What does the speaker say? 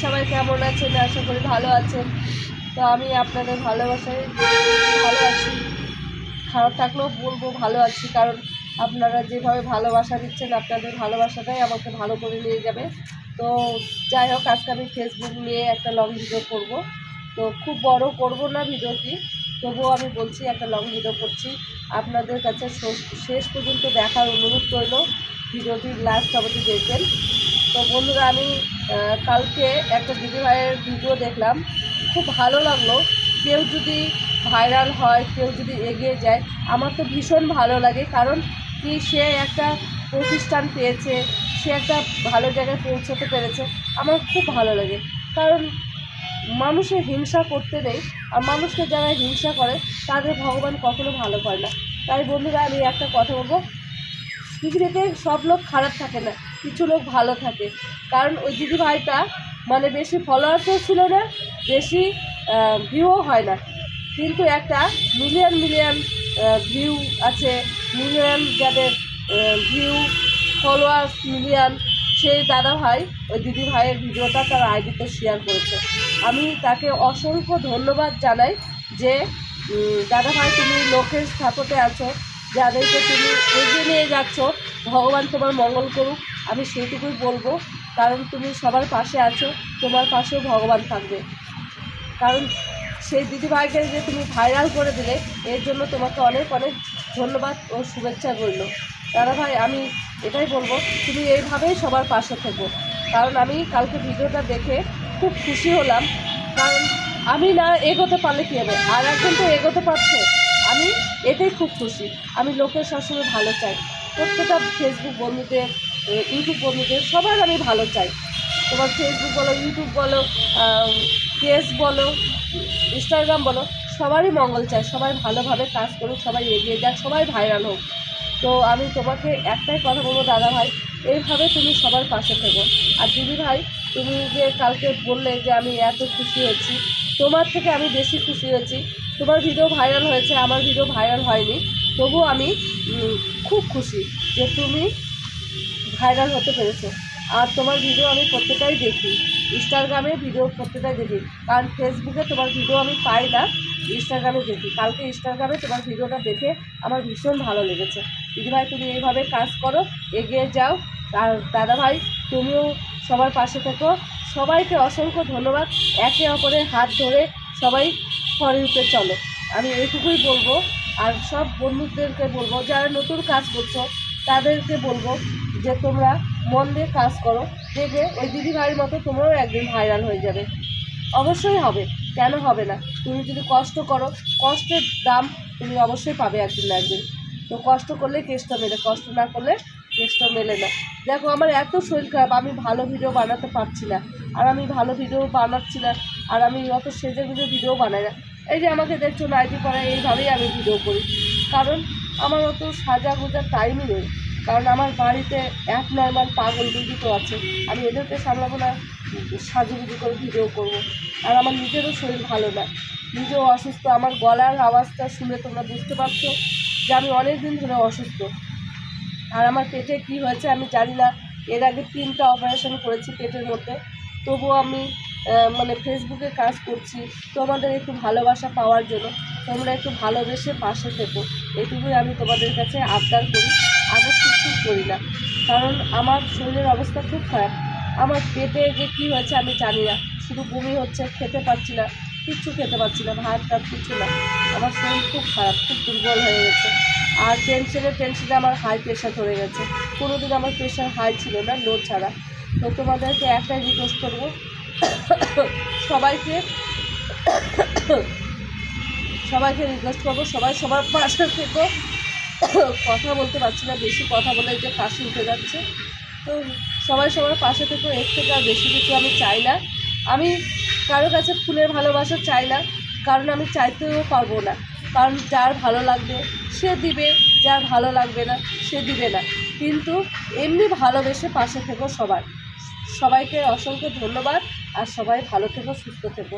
সবাই কেমন আছেন? আশা করি ভালো আছেন। তো আমি আপনাদের ভালোবাসায় ভালো আছি। খারাপ থাকলেও বলবো ভালো আছি, কারণ আপনারা যেভাবে ভালোবাসা দিচ্ছেন, আপনাদের ভালোবাসাটাই আমাকে ভালো করে নিয়ে যাবে। তো যাই হোক, আজকে আমি ফেসবুক নিয়ে একটা লং ভিডিও করব। তো খুব বড় করব না ভিডিওটি, তবুও আমি বলছি একটা লং ভিডিও করছি। আপনাদের কাছে শেষ পর্যন্ত দেখার অনুরোধ রইল, ভিডিওটি লাস্ট অবধি দেখবেন। তো বন্ধুরা, আমি কালকে একটা দিদিভাইয়ের ভিডিও দেখলাম, খুব ভালো লাগলো। কেউ যদি ভাইরাল হয়, কেউ যদি এগিয়ে যায়, আমার তো ভীষণ ভালো লাগে। কারণ কি, সে একটা প্রতিষ্ঠান পেয়েছে, সে একটা ভালো জায়গায় পৌঁছতে পেরেছে, আমার খুব ভালো লাগে। কারণ মানুষের হিংসা করতে নেই, আর মানুষকে যারা হিংসা করে তাদের ভগবান কখনো ভালো করে না। তাই বন্ধুরা, আমি একটা কথা বলবো, পৃথিবীতে সব লোক খারাপ থাকে না, কিছু লোক ভালো থাকে। কারণ ওই দিদিভাইটা মানে বেশি ফলোয়ার্সও ছিল না, বেশি ভিউও হয় না, কিন্তু একটা মিলিয়ন মিলিয়ন ভিউ আছে, মিলিয়ন যাদের ভিউ, ফলোয়ার্স মিলিয়ন, সেই দাদাভাই ওই দিদিভাইয়ের ভিডিওটা তার আইডিতে শেয়ার করেছে। আমি তাকে অসংখ্য ধন্যবাদ জানাই যে দাদাভাই, তুমি লোকের সাপোর্টে আছো, যাদেরকে তুমি এগিয়ে নিয়ে যাচ্ছ, ভগবান তোমার মঙ্গল করুক, আমি সেইটুকুই বলবো। কারণ তুমি সবার পাশে আছো, তোমার পাশেও ভগবান থাকবে। কারণ সেই দিদিভাইকে যে তুমি ভাইরাল করে দিলে, এর জন্য তোমাকে অনেক অনেক ধন্যবাদ ও শুভেচ্ছা রইল। দাদাভাই, আমি এটাই বলবো, তুমি এইভাবেই সবার পাশে থেকো। কারণ আমি কালকে ভিডিওটা দেখে খুব খুশি হলাম। কারণ আমি না এগোতে পারলে কী হবে, আর একজন তো এগোতে পারছে, আমি এতেই খুব খুশি। আমি লোকের সবসময় ভালো চাই, প্রত্যেকটা ফেসবুক বন্ধুদের, ইউটিউব বন্ধুদের, সবার আমি ভালো চাই। তোমার ফেসবুক বলো, ইউটিউব বলো, পেজ বলো, ইনস্টাগ্রাম বলো, সবারই মঙ্গল চাই, সবাই ভালোভাবে কাজ করুক, সবাই এগিয়ে যাক, সবাই ভাইরাল হোক। তো আমি তোমাকে একটাই কথা বলবো, দাদা ভাই, এইভাবে তুমি সবার পাশে থেকো। আর দিদি ভাই, তুমি যে কালকে বললে যে আমি এত খুশি হয়েছি, তোমার থেকে আমি বেশি খুশি হয়েছি। তোমার ভিডিও ভাইরাল হয়েছে, আমার ভিডিও ভাইরাল হয়নি, তবুও আমি খুব খুশি যে তুমি ভাইরাল হতে পেরেছো। আর তোমার ভিডিও আমি প্রত্যেকটাই দেখি, ইনস্টাগ্রামে ভিডিও প্রত্যেকটাই দেখি। কারণ ফেসবুকে তোমার ভিডিও আমি পাই না, ইনস্টাগ্রামে দেখি। কালকে ইনস্টাগ্রামে তোমার ভিডিওটা দেখে আমার ভীষণ ভালো লেগেছে। দিদিভাই, তুমি এইভাবে কাজ করো, এগিয়ে যাও। আর দাদাভাই, তুমিও সবার পাশে থেকো। সবাইকে অসংখ্য ধন্যবাদ। একে অপরের হাত ধরে সবাই ফরিতে চলো, আমি এইটুকুই বলবো। আর সব বন্ধুদেরকে বলবো, যারা নতুন কাজ করছো তাদেরকে বলবো যে তোমরা মন দিয়ে কাজ করো, দেখবে ওই দিদিভাইয়ের মতো তোমরাও একদিন ভাইরাল হয়ে যাবে। অবশ্যই হবে, কেন হবে না? তুমি যদি কষ্ট করো, কষ্টের দাম তুমি অবশ্যই পাবে একদিন না একদিন। তো কষ্ট করলে কেষ্ট মেলে, কষ্ট না করলে কেষ্ট মেলে না। দেখো, আমার এত শরীর খারাপ, আমি ভালো ভিডিও বানাতে পারছি না। আর আমি ভালো ভিডিও বানাচ্ছি না, আর আমি অত সেজে গুজে ভিডিও বানাই না। এই যে আমাকে দেখছো নাইটি পরে, এইভাবেই আমি ভিডিও করি। কারণ আমার অত সাজা গোজার টাইমই নেই। কারণ আমার বাড়িতে এক নর্মাল পাগল দিদি তো আছে, আমি এদেরকে সামলাবো না, সাজুগুজু করে ভিডিও করব। আর আমার নিজেরও শরীর ভালো না, নিজেও অসুস্থ। আমার গলার আওয়াজটা শুনে তোমরা বুঝতে পারছো যে আমি অনেক দিন ধরে অসুস্থ। আর আমার পেটে কি হয়েছে আমি জানি না। এর আগে 3টা অপারেশন করেছি পেটের মধ্যে, তবুও আমি মানে ফেসবুকে কাজ করছি তোমাদের একটু ভালোবাসা পাওয়ার জন্য। তোমরা একটু ভালোবেসে পাশে থেকো, এটুকুই আমি তোমাদের কাছে আবদার করি। আবার কিছু করি না, কারণ আমার শরীরের অবস্থা খুব খারাপ। আমার পেটে যে কী হয়েছে আমি জানি না, শুধু বমি হচ্ছে, খেতে পারছি না, কিচ্ছু খেতে পারছি না, ভাত টাত কিছু না। আমার শরীর খুব খারাপ, খুব দুর্বল হয়ে গেছে। আর টেনশনে আমার হাই প্রেশার ধরে গেছে। কোনোদিন আমার প্রেশার হাই ছিল না, লো ছাড়া। তো তোমাদেরকে একটাই রিকোয়েস্ট করবো, সবাইকে রিকোয়েস্ট করবো, সবাই সবার পাশে থেকো। কথা বলতে পারছি না, বেশি কথা বলে যে কাশি উঠে যাচ্ছে। তো সবাই সবার পাশে থেকো, এর থেকে আর বেশি কিছু আমি চাই না। আমি কারো কাছে ফুলের ভালোবাসা চাই না, কারণ আমি চাইতেও পারবো না। কারণ যার ভালো লাগবে সে দিবে, যার ভালো লাগবে না সে দিবে না। কিন্তু এমনি ভালোবেসে পাশে থেকো সবার। সবাইকে অসংখ্য ধন্যবাদ। আর সবাই ভালো থেকো, সুস্থ থেকো।